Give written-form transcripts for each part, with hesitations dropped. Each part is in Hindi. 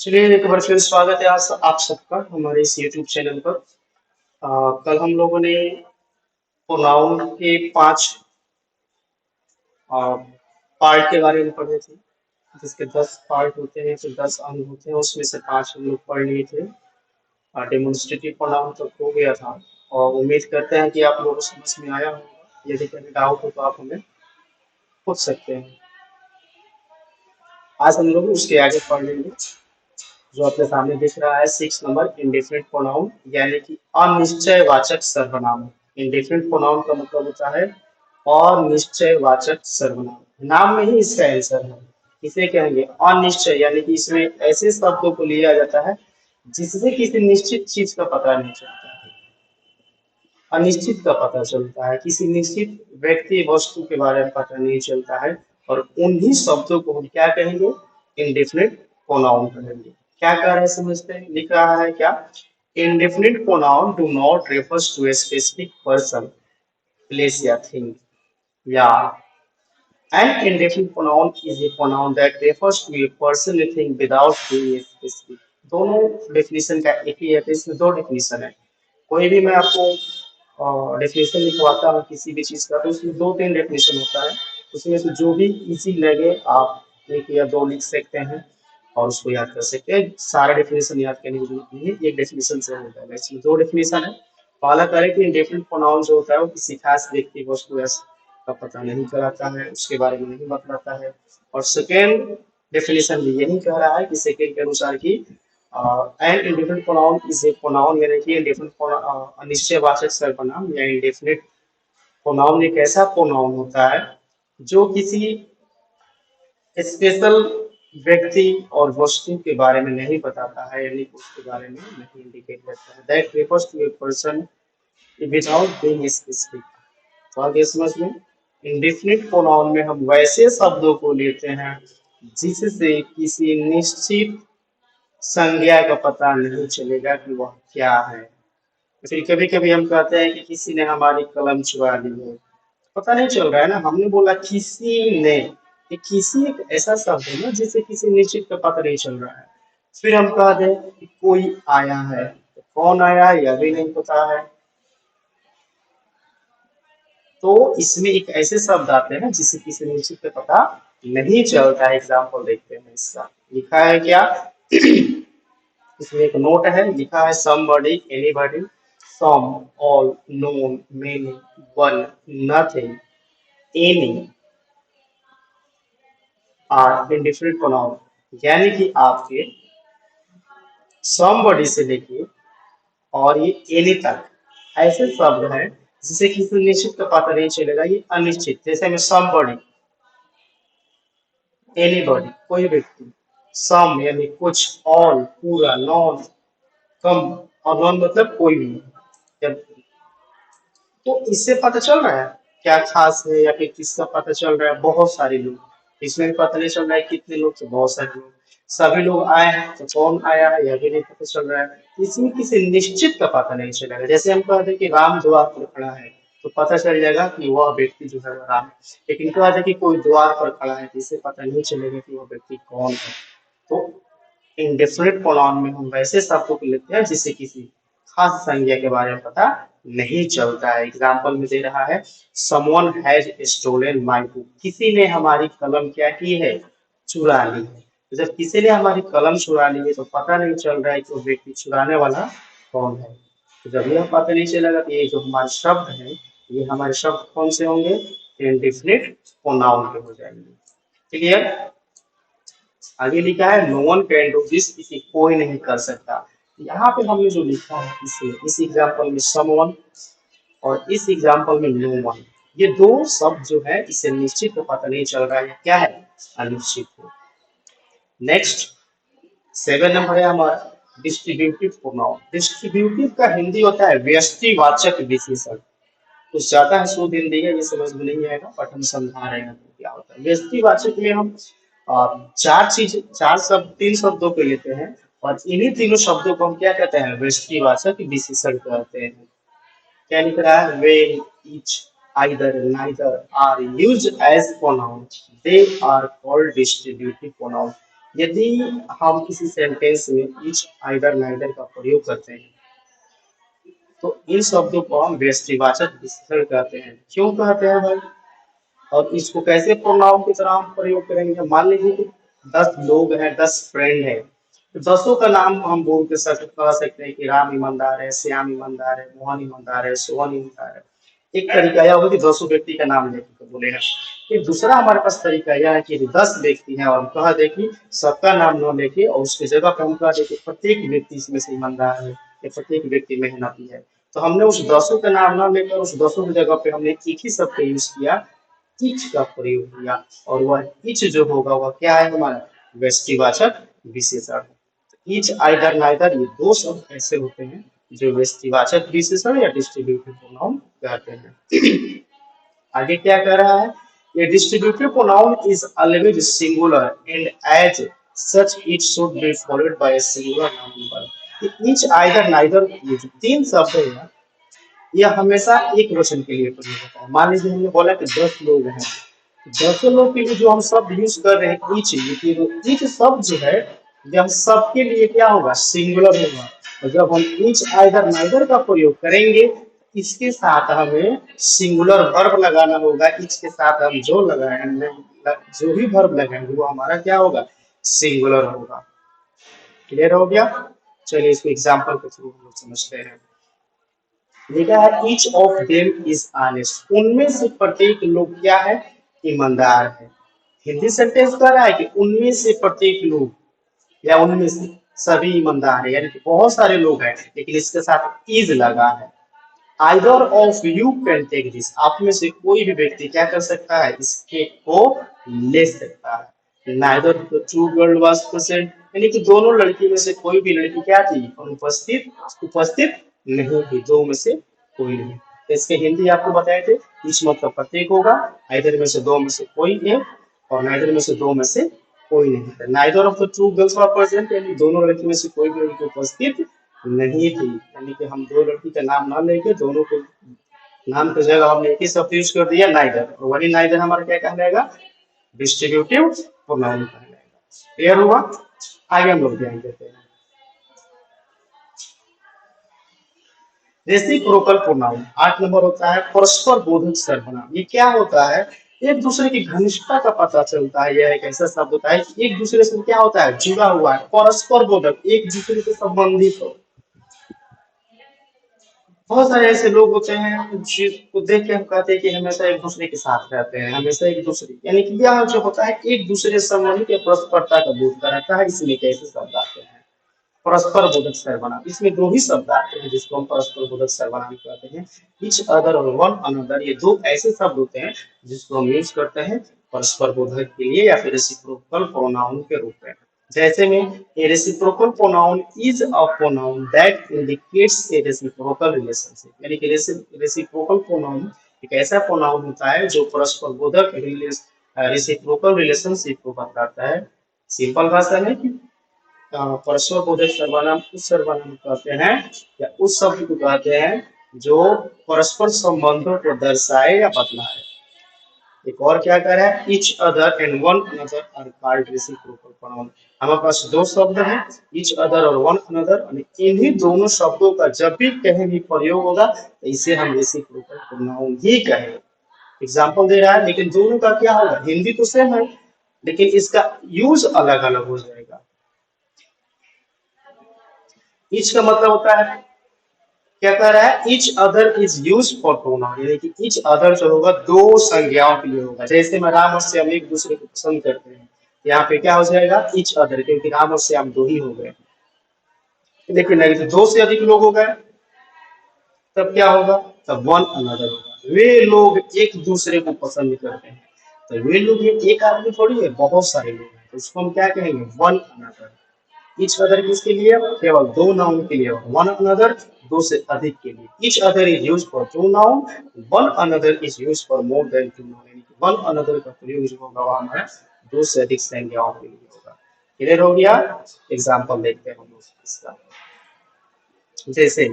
चलिए एक बार फिर स्वागत है आप सबका हमारे इस YouTube चैनल पर। कल हम लोगों ने प्रोनाउन के 5 पार्ट के बारे में पढ़े थे, जिसके 10 पार्ट होते हैं, फिर 10 अंग होते हैं, उसमें से 5 हम लोग पढ़ लिए थे। डेमोन्स्ट्रेटिव प्रोनाउन तक हो गया था और उम्मीद करते हैं कि आप लोगों को समझ में आया होगा। यदि कहीं डाउट हो तो आप हमें पूछ सकते हैं। आज हम लोग उसके आगे पढ़ लेंगे। जो आपके सामने दिख रहा है 6 नंबर इंडेफिनिट प्रोनाउन, यानी कि अनिश्चयवाचक सर्वनाम। इंडेफिनिट प्रोनाउन का मतलब होता है अनिश्चयवाचक सर्वनाम। नाम में ही इसका आंसर है। इसे कहेंगे अनिश्चय, यानी कि इसमें ऐसे शब्दों को लिया जाता है जिससे किसी निश्चित चीज का पता नहीं चलता है, अनिश्चित का पता चलता है, किसी निश्चित व्यक्ति वस्तु के बारे में पता नहीं चलता है। और उन्हीं शब्दों को हम क्या कहेंगे? इंडेफिनिट प्रोनाउन कहेंगे। क्या कह रहे हैं समझते हैं? लिख रहा है क्या? Indefinite pronoun do not refers to a specific person, place या थिंग। या an indefinite pronoun is a pronoun that refers to a person or thing without being specific। दोनों डेफिनेशन का एक ही है, तो इसमें दो डेफिनेशन है। कोई भी मैं आपको डेफिनेशन लिखवाता हूँ किसी भी चीज का, तो उसमें दो तीन डेफिनेशन होता है। उसमें से जो भी इजी लगे आप एक या दो लिख सकते हैं और उसको याद कर सकते हैं। सारा डेफिनेशन याद करने की जरूरत नहीं है, एक डेफिनेशन से होता है। इसमें दो डेफिनेशन है। पहला करें कि इंडेफिनिट प्रोनाउन जो होता है वो किसी खास व्यक्ति वस्तु का पता नहीं कराता है, उसके बारे में नहीं बतलाता है। और सेकेंड डेफिनेशन भी यही कह रहा है कि सेकेंड के अनुसार कि an indefinite pronoun is a pronoun, यानी कि इंडेफिनिट अनिश्चयवाचक सर्वनाम या इंडेफिनिट प्रोनाउन एक ऐसा प्रोनाउन होता है जो किसी स्पेशल व्यक्ति और वस्तु के बारे में नहीं बताता है, यानी कि उसके बारे में नहीं इंडिकेट करता है। That refers to a person without being specific. तो आगे समझ में, इंडेफिनिट प्रोनाउन में हम वैसे शब्दों को लेते हैं जिससे किसी निश्चित संज्ञा का पता नहीं चलेगा कि वह क्या है। फिर कभी कभी हम कहते हैं कि किसी ने हमारी कलम चुरा ली है, पता नहीं चल रहा है ना, हमने बोला किसी ने। ये किसी एक ऐसा शब्द है ना जिससे किसी निश्चित का पता नहीं चल रहा है। फिर हम कह दें कि कोई आया है, तो कौन आया है यह भी नहीं पता है। तो इसमें एक ऐसे शब्द आते हैं जिससे किसी निश्चित का पता नहीं चलता है। एग्जाम्पल देखते हैं इसका। लिखा है क्या? इसमें एक नोट है, लिखा है somebody, anybody, some, all, none, many, one, nothing, any are indefinite pronoun। यानी कि आपके somebody से लेके और ये any तक ऐसे शब्द हैं जिसे किसी निश्चित का पता नहीं चलेगा, ये अनिश्चित। जैसे में somebody, anybody कोई व्यक्ति, some यानी कुछ, all पूरा, नॉन कम, और नॉन मतलब कोई भी। जब तो इससे पता चल रहा है क्या खास है या फिर किसका पता चल रहा है? बहुत सारे लोग। इसमें भी पता नहीं चल रहा है कितने लोग, तो बहुत सारे लोग। सभी लोग आए हैं तो कौन आया है यह भी नहीं पता चल रहा है। इसमें किसी निश्चित का पता नहीं चलेगा। जैसे हम कहते हैं कि राम द्वार पर खड़ा है, तो पता चल जाएगा कि वह व्यक्ति जो है वह राम है। लेकिन कहा जाए कि कोई द्वार पर खड़ा है, तो इससे पता नहीं चलेगा कि वह व्यक्ति कौन है। तो इंडेफिनिट प्रोनाउन में हम वैसे शब्दों को लेते हैं जिससे किसी खास संज्ञा के बारे में पता नहीं चलता है। एग्जाम्पल में दे रहा है someone has stolen my book. किसी ने हमारी कलम क्या की है? चुरा ली है। तो जब किसी ने हमारी कलम चुरा ली है तो पता नहीं चल रहा है कि वो व्यक्ति चुराने वाला कौन है। तो जब यह पता नहीं चलेगा कि ये जो हमारे शब्द हैं, ये हमारे शब्द कौन से होंगे? इंडेफिनिट प्रोनाउन के हो जाएंगे। क्लियर? आगे लिखा है no one can do this, किसी कोई नहीं कर सकता। यहाँ पे हमने जो लिखा है इसे, इस एग्जाम्पल में समवन और इस एग्जाम्पल में नो वन, ये दो शब्द जो है इसे निश्चित तो पता नहीं चल रहा है क्या है, अनिश्चित है। नेक्स्ट 7 नंबर है हमारा डिस्ट्रीब्यूटिव प्रोनाउन। डिस्ट्रीब्यूटिव का हिंदी होता है व्यष्टिवाचक विशेषण। कुछ ज्यादा है शुद्ध हिंदी है, ये समझ में नहीं आएगा, बट हम समझा रहे हैं क्या होता है। व्यष्टिवाचक में हम चार शब्द, तीन शब्दों को लेते हैं और इन्हीं तीनों शब्दों को हम क्या कहते हैं? व्यष्टिवाचक विशेषण कहते हैं। क्या लिख रहा है? when each, either, neither are used as pronoun, they are called distributive pronoun। यदि हम किसी सेंटेंस में ईच, आइदर, नाइदर का प्रयोग करते हैं तो इन शब्दों को हम व्यष्टिवाचक विशेषण कहते हैं। क्यों कहते हैं भाई? और इसको कैसे प्रोनाउन की तरह हम प्रयोग करेंगे? मान लीजिए कि 10 लोग हैं, 10 फ्रेंड है, तो दसों का नाम हम बोल के कह सकते हैं कि राम ईमानदार है, श्याम ईमानदार है, मोहन ईमानदार है, सोहन ईमानदार है। एक तरीका यह होगा कि 200 व्यक्ति का नाम लेकर बोले हैं। एक दूसरा हमारे पास तरीका यह है कि 10 व्यक्ति हैं और हम कह दे कि सबका नाम न लेके और उसकी जगह पर हम कह दे कि प्रत्येक व्यक्ति इसमें से ईमानदार है या प्रत्येक व्यक्ति मेहनती है। तो हमने उस 10 का नाम न लेकर उस 10 की जगह पे हमने एक ही शब्द का यूज किया, ईच का प्रयोग किया, और वह ईच जो होगा वह क्या है? हमारा व्यष्टिवाचक विशेषण। ईच, आइदर, नाइदर ये दो शब्द ऐसे होते हैं जो व्यष्टिवाचक विशेषण या डिस्ट्रीब्यूटिव प्रोनाउन कहते हैं। आगे क्या कह रहा है? ये distributive pronoun is always singular and as such it should be followed by a singular noun verb. Each, either, neither ये जो तीन शब्द है यह हमेशा एक वचन के लिए प्रयोग होता है। मान लीजिए हमने बोला कि 10 लोग हैं, 10 लोग के लिए जो हम शब्द यूज कर रहे हैं ईच, ईच शब्द जो है यह सबके लिए क्या होगा? सिंगुलर होगा। और जब हम ईच, आइदर, नाइदर का प्रयोग करेंगे इसके साथ हमें सिंगुलर वर्ब लगाना होगा। ईच के साथ हम जो लगाएंगे, जो भी वर्ब लगाएंगे वो हमारा क्या होगा? सिंगुलर होगा। क्लियर हो गया? चलिए इसको एग्जाम्पल के थ्रू हम लोग समझते हैं। लिखा है each of them is honest, उनमें से प्रत्येक लोग क्या है? ईमानदार है। हिंदी सेंटेंस कह रहा है कि उनमें से प्रत्येक लोग या उनमें से सभी ईमानदार है, यानी कि बहुत सारे लोग हैं, लेकिन इसके साथ इज लगा है। Either of you can take this, आप में से कोई भी व्यक्ति क्या कर सकता है? इसके को ले सकता है। Neither the two girl was present, यानी कि दोनों लड़की में से कोई भी लड़की क्या थी? अनुपस्थित, उपस्थित नहीं थी। दो में से कोई नहीं। तो इसके हिंदी आपको बताए थे, इस मतलब प्रत्येक होगा, आइदर में से दो में से कोई एक, और नाइदर में से दो में से कोई नहीं। Neither of the two girls were present, यानी दोनों लड़की में से कोई भी लड़की उपस्थित नहीं थी। यानी कि हम दो लड़की का नाम ना लेके दोनों को नाम की जगह हमने एक ही शब्द यूज कर दिया, नाइदर। और वही नाइदर हमारा क्या कहलाएगा? डिस्ट्रीब्यूटिव प्रोनाउन कहलाएगा। क्लियर हुआ? आगे हम लोग ध्यान देते हैं। रेसिप्रोकल प्रोनाउन 8 नंबर होता है परस्पर बोधक सर्वनाम। ये क्या होता है? एक दूसरे की घनिष्ठता का पता चलता है। यह एक ऐसा शब्द होता है कि एक दूसरे से क्या होता है? जुड़ा हुआ है, परस्पर बोधक, एक दूसरे से संबंधित हो। बहुत सारे ऐसे लोग होते हैं जिसको देख के हम कहते हैं कि हमेशा एक दूसरे के साथ रहते हैं, हमेशा एक दूसरे, यानी कि यह जो होता है एक दूसरे से संबंधित या परस्परता का बोध कराता है। इसलिए कैसे शब्द आते हैं? परस्पर बोधक सर्वनाम। इसमें दो ही शब्द आते हैं जिसको हम परस्पर बोधक सर्वनाम कहते हैं, ईच अदर और वन अनदर। ये दो ऐसे शब्द होते हैं जिसको हम यूज करते हैं परस्पर बोधक के लिए या फिर रेसिप्रोकल प्रोनाउन के रूप में। जैसे में a reciprocal pronoun is a pronoun that indicates a reciprocal relationship, यानी कि रेसिप्रोकल प्रोनाउन एक ऐसा प्रोनाउन होता है जो परस्पर बोधक रेसिप्रोकल रिलेशनशिप को बताता है। सिंपल भाषा में कि परस्पर बोधक सर्वनाम उस सर्वनाम को कहते हैं या उस शब्द को कहते हैं जो परस्पर संबंधों को दर्शाए या बतलाए। एक और क्या कर रहा है? Each other and one another are called reciprocal pronoun. हमारे पास दो शब्द हैं, ईच अदर और वन अनदर, और इन्हीं दोनों शब्दों का जब भी कहीं भी प्रयोग होगा तो इसे हम रेसिप्रोकल प्रोनाउन ही कहेंगे। एग्जाम्पल दे रहा है, लेकिन दोनों का क्या होगा? हिंदी तो सेम है लेकिन इसका यूज अलग अलग हो जाएगा। ईच का मतलब होता है, क्या कह रहा है? Each other is use for pronoun, यानी कि ईच अदर जो होगा दो संज्ञाओं के लिए होगा। जैसे में राम और श्याम एक दूसरे को पसंद करते हैं, यहाँ पे क्या हो जाएगा? ईच अदर, क्योंकि राम और श्याम दो ही हो गए। लेकिन नहीं तो दो से अधिक लोग हो गए तब क्या होगा? तब वन अनदर होगा। वे लोग एक दूसरे को पसंद करते हैं, तो वे लोग में एक आदमी थोड़ी है, बहुत सारे लोग हैं, तो उसको हम क्या कहेंगे? One another. ईच अदर किसके लिए? केवल दो नाउन के लिए। वन अनदर दो से अधिक के लिए। Each other is use for two noun, one another is use for more than two noun, यानी कि वन अनदर का प्रयोग जो होगा वो हमारा दो से अधिक संज्ञाओं के लिए होगा। क्लियर हो गया? एग्जाम्पल देखते हैं हम लोग इसका। जैसे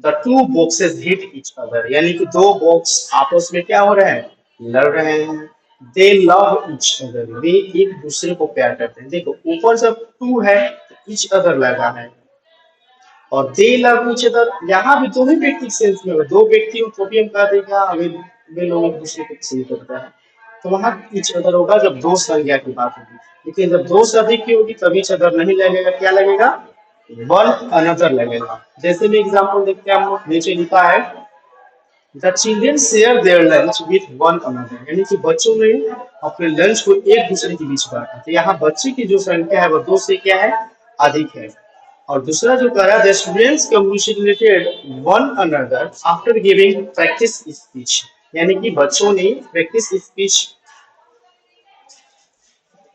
the two boxes hit each other, यानी कि दो बॉक्स आपस में क्या हो रहे हैं? लड़ रहे हैं। दे लव ईच अदर, वे एक दूसरे को प्यार करते हैं। देखो ऊपर जब टू है तो ईच अदर लगा है, और दे लव ईच अदर यहाँ भी दो ही व्यक्ति सेंस में होगा, दो व्यक्ति हो तो भी हम कह देगा हमें वे लोग एक दूसरे को पसंद करता है, तो वहां ईच अदर होगा जब दो संज्ञा की बात होगी। लेकिन जब दो से अधिक की होगी तब ईच अदर नहीं लगेगा, क्या लगेगा, वन अनदर लगेगा। जैसे में एग्जाम्पल देखते हैं, हम लोग नीचे लिखा है the children share their lunch with one another, यानी कि बच्चों ने अपने लंच को एक दूसरे के बीच बांटा। तो यहाँ बच्चे की जो संख्या है वो दो से क्या है, अधिक है। और दूसरा जो कह रहा है the students communicated one another after giving practice speech, यानी कि बच्चों ने practice speech,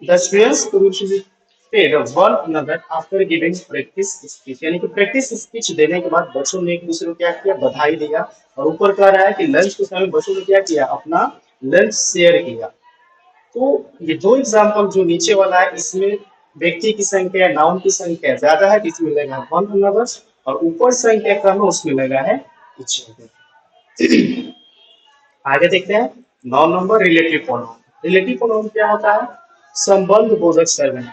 the students communicated one another after giving practice speech, यानी कि प्रैक्टिस स्पीच देने के बाद बच्चों ने एक दूसरे को क्या किया, बधाई दिया। और ऊपर कह रहा है कि लंच के समय बच्चों ने क्या किया, अपना लंच शेयर किया। तो ये दो एग्जाम्पल जो नीचे वाला है इसमें व्यक्ति की संख्या, नाउन की संख्या ज्यादा है, इसमें लगा है वन अनदर, और ऊपर संख्या कम है उसमें लगा है ईच अदर। आगे देखते हैं 9 number relative pronoun. Relative pronoun क्या होता है, संबंध बोधक सर्वनाम।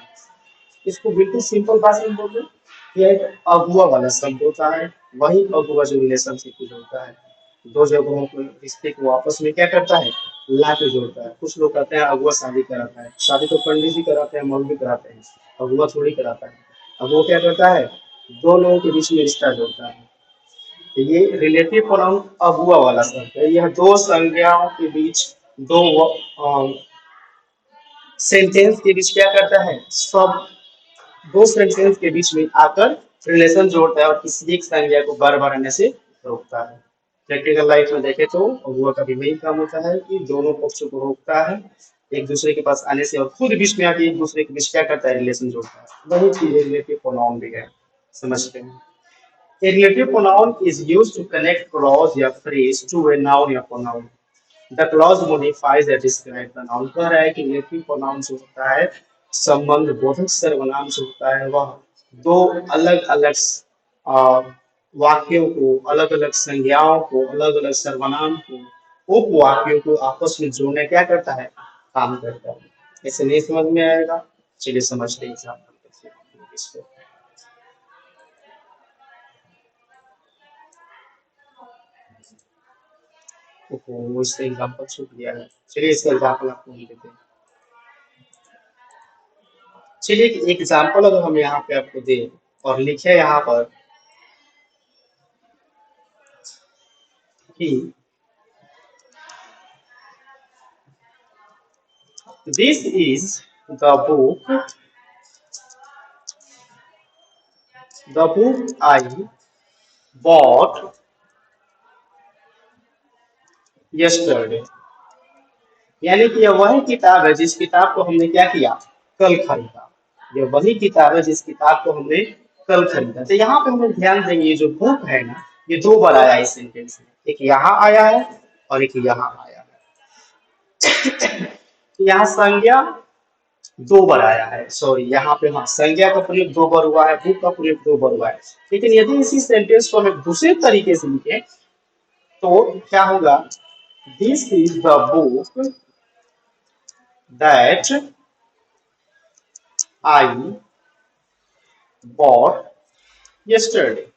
इसको बिल्कुल सिंपल भाषा में बोल रहे, यह एक अगुआ वाला शब्द होता है। वही अगुआ जो रिलेशनशिप को जोड़ता है, दो जगहों के रिश्ते को आपस में क्या करता है, ला के जोड़ता है। कुछ लोग कहते हैं अगुआ शादी कराता है, शादी तो पंडित जी कराते हैं, मौलवी कराते हैं, अगुआ थोड़ी कराता है। अगुआ क्या करता है, दो लोगों के बीच में रिश्ता जोड़ता है। तो ये रिलेटिव प्रोनाउन अगुआ वाला शब्द है, यह दो संज्ञाओं के बीच, दो सेंटेंस के बीच क्या करता है, सब दो सेंटेंस के बीच में आकर रिलेशन जोड़ता है और किसी एक संज्ञा को बार बार आने से रोकता है। प्रैक्टिकल लाइफ में देखे तो अगुआ का भी वही काम होता है कि दोनों पक्षों को रोकता है एक दूसरे के पास आने से, और खुद बीच में आके एक दूसरे के बीच क्या करता है, रिलेशन जोड़ता है। वही चीज रिलेटिव प्रोनाउन भी है, समझते हैं। A relative pronoun is used to connect clause या phrase to a noun या pronoun. The clause modifies or describes the noun। कह रहा है कि relative pronoun जो होता है, संबंध बोधक सर्वनाम जो होता है, वह दो अलग अलग वाक्यों को, अलग अलग संज्ञाओं को, अलग अलग सर्वनाम को, उपवाक्यों को आपस में जोड़ने क्या करता है, काम करता है। ऐसे नहीं समझ में आएगा, चलिए समझते हैं इसको। वो इससे एग्जाम्पल छूट गया है, चलिए इसका एग्जाम्पल आपको हम देते हैं। चलिए एक एग्जाम्पल अगर हम यहाँ पे आपको दें और लिखे यहाँ पर कि this is the book I bought yesterday, यानी कि यह वही किताब है जिस किताब को हमने क्या किया, कल खरीदा। यह वही किताब है जिस किताब को हमने कल खरीदा। तो यहाँ पे हमें ध्यान देंगे, ये जो बुक है ना, ये दो बार आया है इस सेंटेंस में, एक यहाँ आया है और एक यहाँ आया है। तो यहाँ संज्ञा दो बार आया है, सॉरी यहाँ पे हाँ संज्ञा का प्रयोग दो बार हुआ है, बुक का प्रयोग दो बार हुआ है। लेकिन यदि इसी सेंटेंस को हम दूसरे तरीके से लिखे तो क्या होगा, this is the book that I bought yesterday,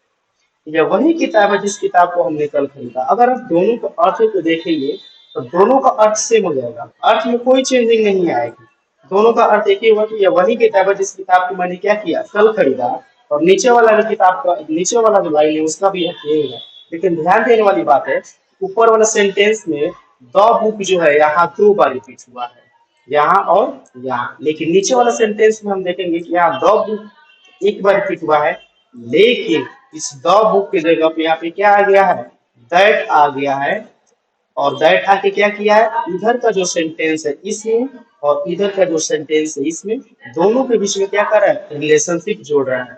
यह वही किताब है जिस किताब को हमने कल खरीदा। अगर आप दोनों के अर्थ को देखेंगे तो दोनों का अर्थ सेम हो जाएगा, अर्थ में कोई चेंजिंग नहीं आएगी। दोनों का अर्थ एक ही होगा कि यह वही किताब है जिस किताब को मैंने क्या किया, कल खरीदा। और नीचे वाला जो किताब का नीचे वाला जो लाइन है उसका भी अर्थ यही है। लेकिन ध्यान देने वाली बात है, ऊपर वाला सेंटेंस में द बुक जो है यहाँ दो बार रिपीट हुआ है, यहाँ और यहाँ। लेकिन नीचे वाला सेंटेंस में हम देखेंगे कि यहाँ द बुक एक बार रिपीट हुआ है, लेकिन इस द बुक की जगह पे यहाँ पे क्या आ गया है, दैट आ गया है। और दैट आके क्या किया है, इधर का जो सेंटेंस है इसमें और इधर का जो सेंटेंस है इसमें, दोनों के बीच में क्या कर रहा है, रिलेशनशिप जोड़ रहा है।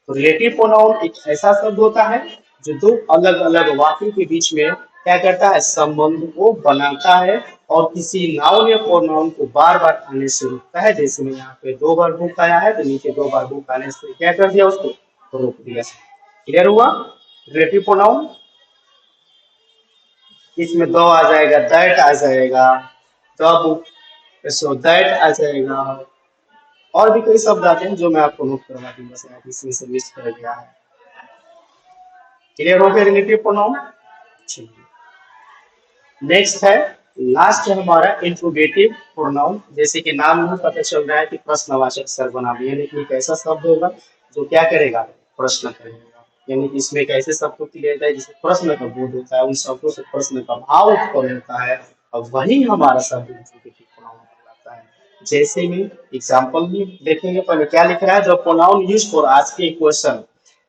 तो रिलेटिव प्रोनाउन एक ऐसा शब्द होता है जो दो अलग अलग वाक्यों के बीच में क्या करता है, संबंध को बनाता है और किसी नाउन या प्रोनाउन को बार बार आने से रोकता है। जैसे में यहाँ पे दो बार बुक आया है तो नीचे दो बार बुक आने से क्या कर दिया, उसको रोक दिया। क्लियर हुआ, रिलेटिव प्रोनाउन इसमें दो आ जाएगा, दैट आ जाएगा, द बुक, सो दैट आ जाएगा। और भी कई शब्द आते हैं जो मैं आपको नोट करवा दूंगा, शायद इसमें से मिस कर गया है। क्लियर हो गया रिलेटिव प्रोनाउन। चलिए नेक्स्ट है, लास्ट है हमारा इंट्रोगेटिव प्रोनाउन। जैसे कि नाम में पता चल रहा है कि प्रश्नवाचक सर्वनाम, यानी कि एक ऐसा शब्द होगा जो क्या करेगा, प्रश्न करेगा। यानी कि इसमें एक ऐसे शब्द को लेता है जिसे प्रश्न का बोध होता है, उन शब्दों से प्रश्न का भाव उत्पन्न होता है, और वही हमारा शब्द इंट्रोगेटिव प्रोनाउन कहलाता है। जैसे में एग्जाम्पल में देखेंगे, पहले क्या लिख रहा है, the pronoun used for asking question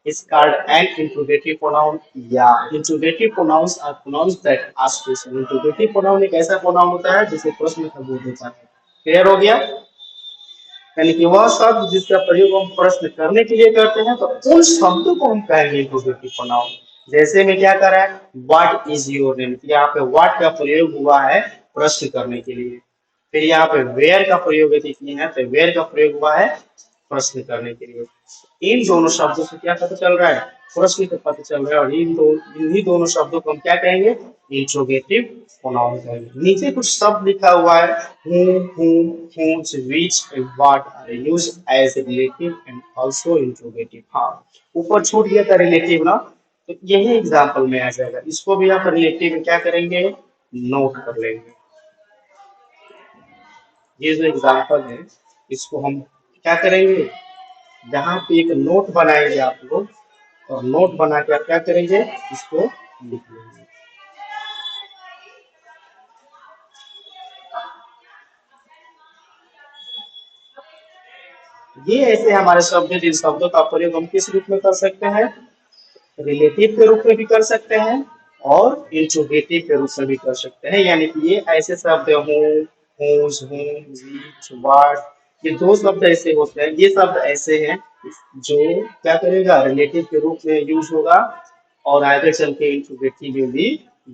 is called an interrogative pronoun या interrogative pronouns are pronouns that ask question। interrogative pronoun एक ऐसा pronoun होता है जिसे प्रश्न का बोध होता है। क्लियर हो गया, यानी कि वह शब्द जिसका प्रयोग हम प्रश्न करने के लिए करते हैं, तो उन शब्दों को हम कहेंगे इंट्रोगेटिव प्रोनाउन। जैसे में क्या कर रहा है, व्हाट इज योर नेम, यहाँ पे व्हाट का प्रयोग हुआ है प्रश्न करने के लिए। फिर यहाँ पे वेयर का प्रयोग यदि किए हैं तो वेयर का प्रयोग हुआ है प्रश्न करने के लिए। इन दोनों शब्दों से क्या पता चल रहा है, प्रश्न का पता चल रहा है, और इन्हीं दोनों शब्दों को हम क्या कहेंगे, इंट्रोगेटिव प्रोनाउन कहेंगे। नीचे कुछ शब्द लिखा हुआ है, whom, whose, which and what are used as relative and also interrogative। हाँ, ऊपर छूट गया था रिलेटिव ना, तो यही एग्जाम्पल में आ जाएगा। इसको भी आप रिलेटिव में क्या करेंगे, नोट कर लेंगे। ये जो एग्जाम्पल है इसको हम क्या करेंगे, जहाँ पे एक नोट बनाएंगे आप लोग, और नोट बना के आप क्या करेंगे, इसको लिख लेंगे। ये ऐसे हमारे शब्द हैं जिन शब्दों का प्रयोग हम किस रूप में कर सकते हैं, रिलेटिव के रूप में भी कर सकते हैं और इंट्रोगेटिव के रूप में भी कर सकते हैं। यानी कि ये ऐसे शब्द व्हाट, ये दो शब्द ऐसे होते हैं, ये शब्द ऐसे हैं जो क्या करेगा, रिलेटिव के रूप में यूज होगा और आगे चल के इंट्रोगेटिव में भी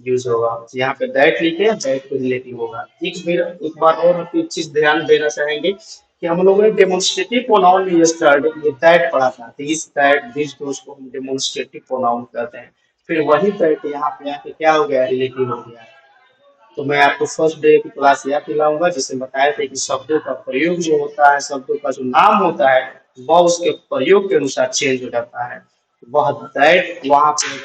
यूज होगा। यहाँ पे दैट लिखे, दैट को रिलेटिव होगा। एक बार और हम एक चीज ध्यान देना चाहेंगे कि हम लोगों ने डेमोन्स्ट्रेटिव प्रोनाउन में ये दैट पढ़ा था, दिस दैट दिस दोस को हम डेमोन्स्ट्रेटिव प्रोनाउन कहते हैं। फिर वही दैट यहाँ पे आके क्या हो गया, रिलेटिव हो गया। तो मैं आपको फर्स्ट डे की क्लास याद दिलाऊंगा जिसमें बताया था कि शब्दों का प्रयोग जो होता है, शब्दों का जो नाम होता है, वह उसके प्रयोग के अनुसार चेंज हो जाता है। वह दैट वहां पे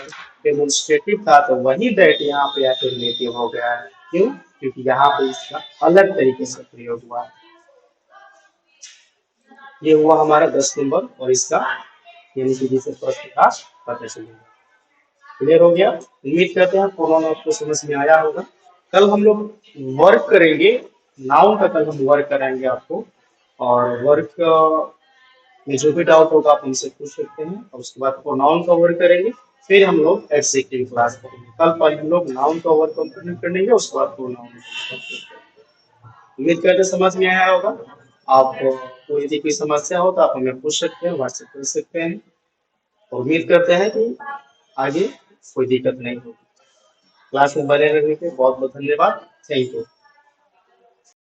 डेमोन्स्ट्रेटिव था, तो वही दैट यहाँ पे आके रिलेटिव हो गया है। क्यों, क्योंकि यहाँ पे इसका अलग तरीके से प्रयोग हुआ है। ये हुआ हमारा 10 नंबर, और इसका यानी कि जिसे प्रश्न का पता चलेगा। क्लियर हो गया, उम्मीद करते हैं प्रोनाउन आपको समझ में आया होगा। कल हम लोग वर्क करेंगे, नाउन का कल हम वर्क कराएंगे आपको, और वर्क में जो भी डाउट होगा आप हमसे पूछ सकते हैं, और उसके बाद प्रोनाउन का वर्क करेंगे। फिर हम लोग एडजेक्टिव क्लास करेंगे। कल पर हम लोग नाउन का वर्क कंप्लीट कर लेंगे, उसके बाद प्रोनाउन। उम्मीद करते हैं समझ में आया होगा। आप कोई यदि कोई समस्या हो तो आप हमें पूछ सकते हैं, व्हाट्सएप कर सकते हैं। और उम्मीद करते हैं कि आगे कोई दिक्कत नहीं होगी। क्लास में बने रहने के बहुत बहुत धन्यवाद। Thank you.